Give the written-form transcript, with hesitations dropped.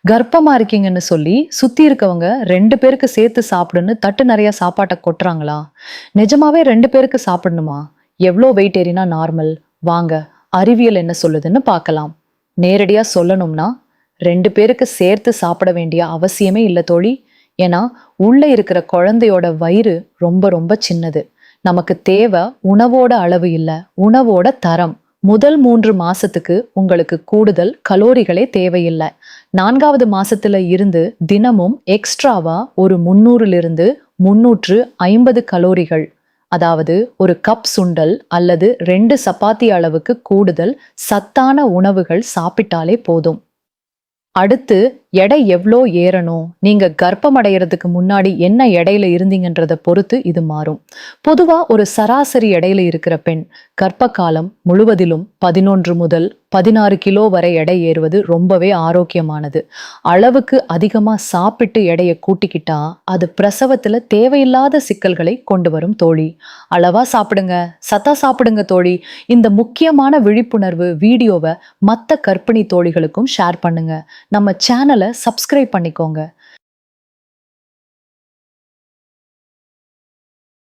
கர்ப்பமா இருக்கீங்கன்னு சொல்லி சுத்தி இருக்கவங்க 2 பேருக்கு சேர்த்து சாப்பிடுன்னு தட்டு நிறைய சாப்பாட்ட கொட்டுறாங்களா? நிஜமாவே 2 பேருக்கு சாப்பிடணுமா? எவ்ளோ வெயிட் ஏறினா நார்மல்? வாங்க, அறிவியல் என்ன சொல்லுதுன்னு பார்க்கலாம். நேரடியா சொல்லணும்னா 2 பேருக்கு சேர்த்து சாப்பிட வேண்டிய அவசியமே இல்ல தோழி. ஏன்னா உள்ள இருக்கிற குழந்தையோட வயிறு ரொம்ப ரொம்ப சின்னது. நமக்கு தேவை உணவோட அளவு இல்ல, உணவோட தரம். முதல் 3 மாசத்துக்கு உங்களுக்கு கூடுதல் கலோரிகளே தேவையில்லை. 4வது மாசத்துல இருந்து தினமும் எக்ஸ்ட்ராவா ஒரு 300லிருந்து 350 கலோரிகள், அதாவது ஒரு கப் சுண்டல் அல்லது 2 சப்பாத்தி அளவுக்கு கூடுதல் சத்தான உணவுகள் சாப்பிட்டாலே போதும். அடுத்து எடை எவ்ளோ ஏறணும்? நீங்க கர்ப்பம் அடையறதுக்கு முன்னாடி என்ன எடையில இருந்தீங்கன்றத பொறுத்து இது மாறும். பொதுவா ஒரு சராசரி எடையில இருக்கிற பெண் கர்ப்ப காலம் முழுவதிலும் 11 முதல் 16 கிலோ வரை எடை ஏறுவது ரொம்பவே ஆரோக்கியமானது. அளவுக்கு அதிகமா சாப்பிட்டு எடையை கூட்டிக்கிட்டா அது பிரசவத்துல தேவையில்லாத சிக்கல்களை கொண்டு வரும் தோழி. அளவா சாப்பிடுங்க, சத்தா சாப்பிடுங்க தோழி. இந்த முக்கியமான விழிப்புணர்வு வீடியோவை மத்த கர்ப்பிணி தோழிகளுக்கும் ஷேர் பண்ணுங்க. நம்ம சேனலை சப்ஸ்கிரைப் பண்ணிக்கோங்க.